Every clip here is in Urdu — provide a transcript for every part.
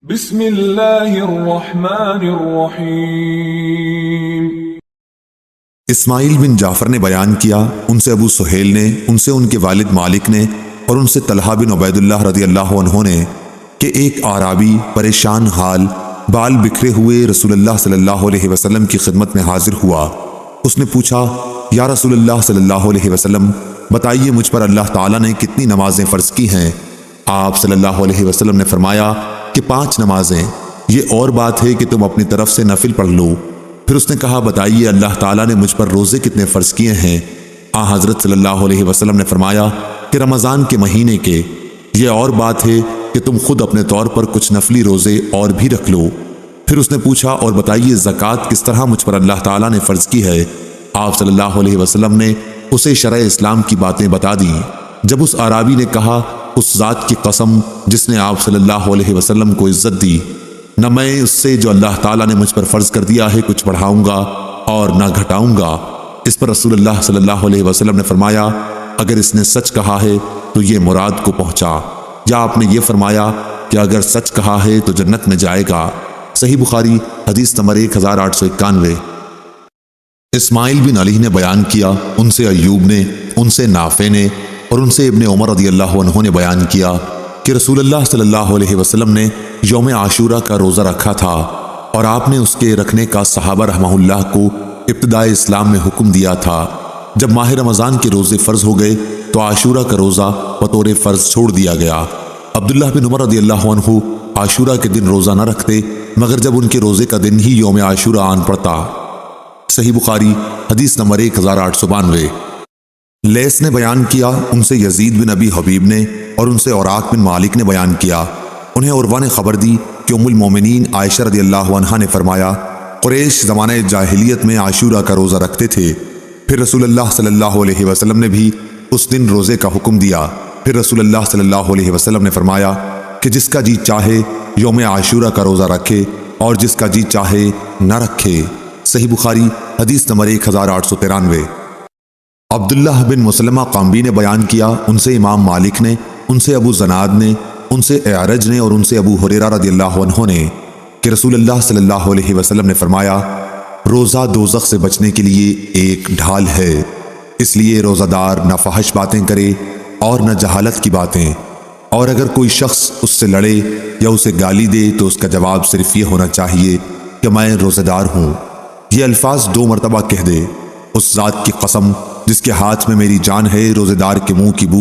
بسم اللہ الرحمن الرحیم۔ اسماعیل بن جعفر نے بیان کیا، ان سے ابو سہیل نے، ان سے ان کے والد مالک نے، اور ان سے طلحہ بن عبید اللہ رضی اللہ عنہ نے کہ ایک اعرابی پریشان حال بال بکھرے ہوئے رسول اللہ صلی اللہ علیہ وسلم کی خدمت میں حاضر ہوا۔ اس نے پوچھا، یا رسول اللہ صلی اللہ علیہ وسلم، بتائیے مجھ پر اللہ تعالیٰ نے کتنی نمازیں فرض کی ہیں؟ آپ صلی اللہ علیہ وسلم نے فرمایا کہ 5 نمازیں، یہ اور بات ہے کہ تم اپنی طرف سے نفل پڑھ لو۔ پھر اس نے کہا، بتائیے اللہ تعالیٰ نے مجھ پر روزے کتنے فرض کیے ہیں؟ حضرت صلی اللہ علیہ وسلم نے فرمایا کہ رمضان کے مہینے کے، یہ اور بات ہے کہ تم خود اپنے طور پر کچھ نفلی روزے اور بھی رکھ لو۔ پھر اس نے پوچھا، اور بتائیے زکوٰۃ کس طرح مجھ پر اللہ تعالیٰ نے فرض کی ہے؟ آپ صلی اللہ علیہ وسلم نے اسے شرع اسلام کی باتیں بتا دیں۔ جب اس اعرابی نے کہا، اس ذات کی قسم جس نے آپ صلی اللہ علیہ وسلم کو عزت دی، نہ میں اس سے جو اللہ تعالیٰ نے مجھ پر فرض کر دیا ہے کچھ بڑھاؤں گا اور نہ گھٹاؤں گا۔ اس پر رسول اللہ صلی اللہ علیہ وسلم نے فرمایا، اگر اس نے سچ کہا ہے تو یہ مراد کو پہنچا، یا آپ نے یہ فرمایا کہ اگر سچ کہا ہے تو جنت میں جائے گا۔ صحیح بخاری حدیث نمبر 1891۔ اسماعیل بن علی نے بیان کیا، ان سے ایوب نے، ان سے نافع نے، اور ان سے ابن عمر رضی اللہ عنہ نے بیان کیا کہ رسول اللہ صلی اللہ علیہ وسلم نے یوم عاشورہ کا روزہ رکھا تھا، اور آپ نے اس کے رکھنے کا صحابہ رحمہ اللہ کو ابتدائے اسلام میں حکم دیا تھا۔ جب ماہ رمضان کے روزے فرض ہو گئے تو عاشورہ کا روزہ بطور فرض چھوڑ دیا گیا۔ عبداللہ بن عمر رضی اللہ عنہ عاشورہ کے دن روزہ نہ رکھتے مگر جب ان کے روزے کا دن ہی یوم عاشورہ آن پڑتا۔ صحیح بخاری حدیث نمبر 1892۔ لیث نے بیان کیا، ان سے یزید بن ابی حبیب نے، اور ان سے اوراق بن مالک نے بیان کیا، انہیں عروہ نے خبر دی کہ ام المومنین عائشہ رضی اللہ عنہا نے فرمایا، قریش زمانہ جاہلیت میں عاشورہ کا روزہ رکھتے تھے، پھر رسول اللہ صلی اللہ علیہ وسلم نے بھی اس دن روزے کا حکم دیا۔ پھر رسول اللہ صلی اللہ علیہ وسلم نے فرمایا کہ جس کا جی چاہے یوم عاشورہ کا روزہ رکھے اور جس کا جی چاہے نہ رکھے۔ صحیح بخاری حدیث نمبر 1893۔ عبداللہ بن مسلمہ قامبی نے بیان کیا، ان سے امام مالک نے، ان سے ابو زناد نے، ان سے اعرج نے، اور ان سے ابو ہریرہ رضی اللہ عنہ نے کہ رسول اللہ صلی اللہ علیہ وسلم نے فرمایا، روزہ دوزخ سے بچنے کے لیے ایک ڈھال ہے، اس لیے روزہ دار نہ فحش باتیں کرے اور نہ جہالت کی باتیں، اور اگر کوئی شخص اس سے لڑے یا اسے گالی دے تو اس کا جواب صرف یہ ہونا چاہیے کہ میں روزہ دار ہوں۔ یہ الفاظ 2 مرتبہ کہہ دے، اس ذات کی قسم جس کے ہاتھ میں میری جان ہے، روزے دار کے منہ کی بو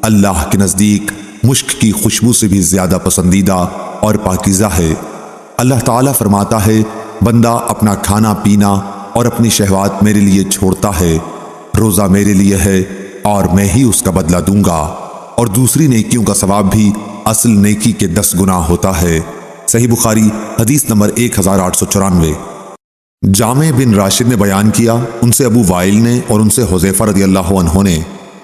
اللہ کے نزدیک مشک کی خوشبو سے بھی زیادہ پسندیدہ اور پاکیزہ ہے۔ اللہ تعالیٰ فرماتا ہے، بندہ اپنا کھانا پینا اور اپنی شہوات میرے لیے چھوڑتا ہے، روزہ میرے لیے ہے اور میں ہی اس کا بدلہ دوں گا، اور دوسری نیکیوں کا ثواب بھی اصل نیکی کے 10 گنا ہوتا ہے۔ صحیح بخاری حدیث نمبر 1894۔ جامع بن راشد نے بیان کیا، ان سے ابو وائل نے، اور ان سے حذیفہ رضی اللہ عنہ نے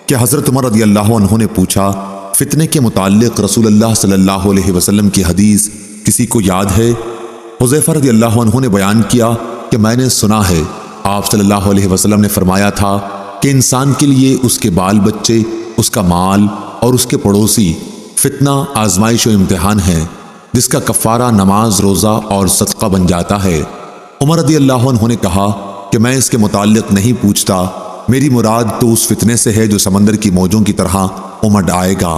کہ حضرت عمر رضی اللہ عنہ نے پوچھا، فتنے کے متعلق رسول اللہ صلی اللہ علیہ وسلم کی حدیث کسی کو یاد ہے؟ حذیفہ رضی اللہ عنہ نے بیان کیا کہ میں نے سنا ہے، آپ صلی اللہ علیہ وسلم نے فرمایا تھا کہ انسان کے لیے اس کے بال بچے، اس کا مال اور اس کے پڑوسی فتنہ، آزمائش و امتحان ہے، جس کا کفارہ نماز، روزہ اور صدقہ بن جاتا ہے۔ عمر رضی اللہ عنہ نے کہا کہ میں اس کے متعلق نہیں پوچھتا، میری مراد تو اس فتنے سے ہے جو سمندر کی موجوں کی طرح امڈ آئے گا۔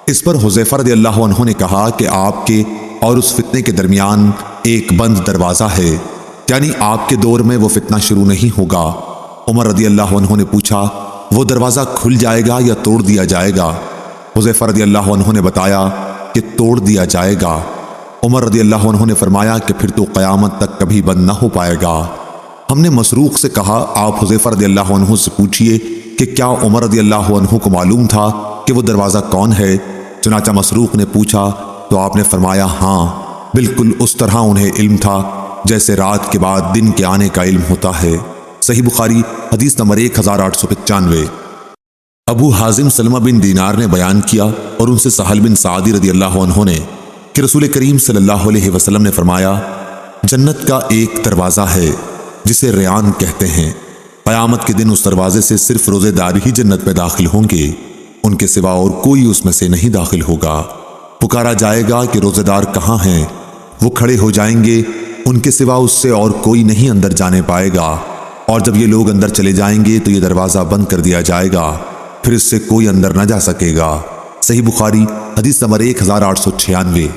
اس پر حذیفہ رضی اللہ عنہ نے کہا کہ آپ کے اور اس فتنے کے درمیان ایک بند دروازہ ہے، یعنی آپ کے دور میں وہ فتنہ شروع نہیں ہوگا۔ عمر رضی اللہ عنہ نے پوچھا، وہ دروازہ کھل جائے گا یا توڑ دیا جائے گا؟ حذیفہ رضی اللہ عنہ نے بتایا کہ توڑ دیا جائے گا۔ عمر رضی اللہ عنہ نے فرمایا کہ پھر تو قیامت تک کبھی بند نہ ہو پائے گا۔ ہم نے مسروق سے کہا، آپ حذیفہ رضی اللہ عنہ سے پوچھئے کہ کیا عمر رضی اللہ عنہ کو معلوم تھا کہ وہ دروازہ کون ہے؟ چنانچہ مسروق نے پوچھا تو آپ نے فرمایا، ہاں، بالکل اس طرح انہیں علم تھا جیسے رات کے بعد دن کے آنے کا علم ہوتا ہے۔ صحیح بخاری حدیث نمبر 1895۔ ابو حازم سلمہ بن دینار نے بیان کیا، اور ان سے سہل بن سعدی رضی اللہ عنہ نے کہ رسول کریم صلی اللہ علیہ وسلم نے فرمایا، جنت کا ایک دروازہ ہے جسے ریان کہتے ہیں، قیامت کے دن اس دروازے سے صرف روزے دار ہی جنت میں داخل ہوں گے، ان کے سوا اور کوئی اس میں سے نہیں داخل ہوگا۔ پکارا جائے گا کہ روزے دار کہاں ہیں؟ وہ کھڑے ہو جائیں گے، ان کے سوا اس سے اور کوئی نہیں اندر جانے پائے گا، اور جب یہ لوگ اندر چلے جائیں گے تو یہ دروازہ بند کر دیا جائے گا، پھر اس سے کوئی اندر نہ جا سکے گا۔ صحیح بخاری حدیث نمبر 1896۔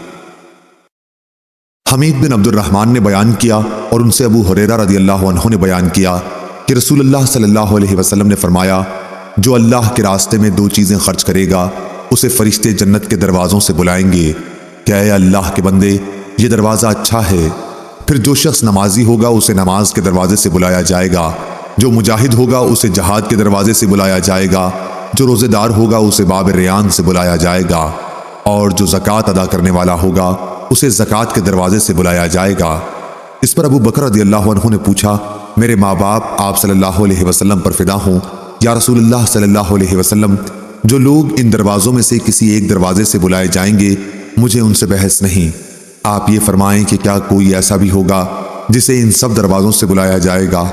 حمید بن عبد الرحمن نے بیان کیا اور ان سے ابو ہریرہ رضی اللہ عنہ نے بیان کیا کہ رسول اللہ صلی اللہ علیہ وسلم نے فرمایا، جو اللہ کے راستے میں 2 چیزیں خرچ کرے گا اسے فرشتے جنت کے دروازوں سے بلائیں گے کہ اے اللہ کے بندے، یہ دروازہ اچھا ہے۔ پھر جو شخص نمازی ہوگا اسے نماز کے دروازے سے بلایا جائے گا، جو مجاہد ہوگا اسے جہاد کے دروازے سے بلایا جائے گا، جو روزے دار ہوگا اسے باب ریان سے بلایا جائے گا، اور جو زکوٰۃ ادا کرنے والا ہوگا اسے زکوٰۃ کے دروازے سے بلایا جائے گا۔ اس پر ابو بکر رضی اللہ عنہ نے پوچھا، میرے ماں باپ آپ صلی اللہ علیہ وسلم پر فدا ہوں، یا رسول اللہ صلی اللہ علیہ وسلم، جو لوگ ان دروازوں میں سے کسی ایک دروازے سے بلائے جائیں گے مجھے ان سے بحث نہیں، آپ یہ فرمائیں کہ کیا کوئی ایسا بھی ہوگا جسے ان سب دروازوں سے بلایا جائے گا؟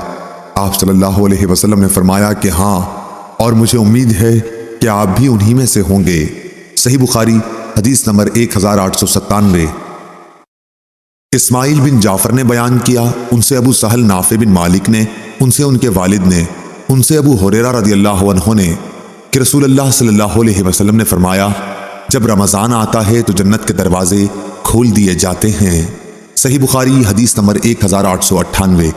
آپ صلی اللہ علیہ وسلم نے فرمایا کہ ہاں، اور مجھے امید ہے کہ آپ بھی انہی میں سے ہوں گے۔ صحیح بخاری حدیث نمبر 1897۔ اسماعیل بن جعفر نے بیان کیا، ان سے ابو سہل نافع بن مالک نے، ان سے ان کے والد نے، ان سے ابو ہریرہ رضی اللہ عنہ نے کہ رسول اللہ صلی اللہ علیہ وسلم نے فرمایا، جب رمضان آتا ہے تو جنت کے دروازے کھول دیے جاتے ہیں۔ صحیح بخاری حدیث نمبر 1898۔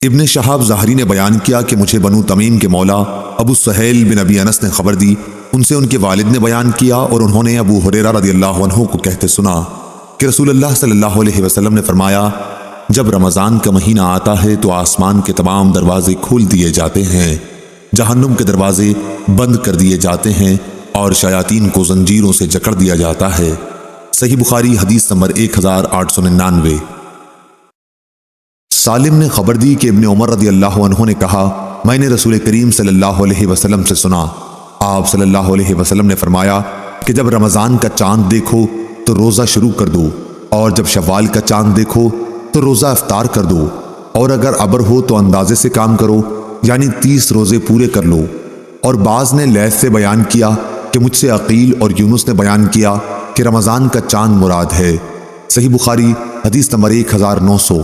ابن شہاب ظاہری نے بیان کیا کہ مجھے بنو تمیم کے مولا ابو سہیل بن ابی انس نے خبر دی، ان سے ان کے والد نے بیان کیا اور انہوں نے ابو ہریرہ رضی اللہ عنہ کو کہتے سنا کہ رسول اللہ صلی اللہ علیہ وسلم نے فرمایا، جب رمضان کا مہینہ آتا ہے تو آسمان کے تمام دروازے کھول دیے جاتے ہیں، جہنم کے دروازے بند کر دیے جاتے ہیں اور شیاطین کو زنجیروں سے جکڑ دیا جاتا ہے۔ صحیح بخاری حدیث نمبر 1899۔ سالم نے خبر دی کہ ابن عمر رضی اللہ عنہ نے کہا، میں نے رسول کریم صلی اللہ علیہ وسلم سے سنا، آپ صلی اللہ علیہ وسلم نے فرمایا کہ جب رمضان کا چاند دیکھو تو روزہ شروع کر دو، اور جب شوال کا چاند دیکھو تو روزہ افطار کر دو، اور اگر ابر ہو تو اندازے سے کام کرو، یعنی 30 روزے پورے کر لو۔ اور بعض نے لیث سے بیان کیا کہ مجھ سے عقیل اور یونس نے بیان کیا کہ رمضان کا چاند مراد ہے۔ صحیح بخاری حدیث نمبر 1900۔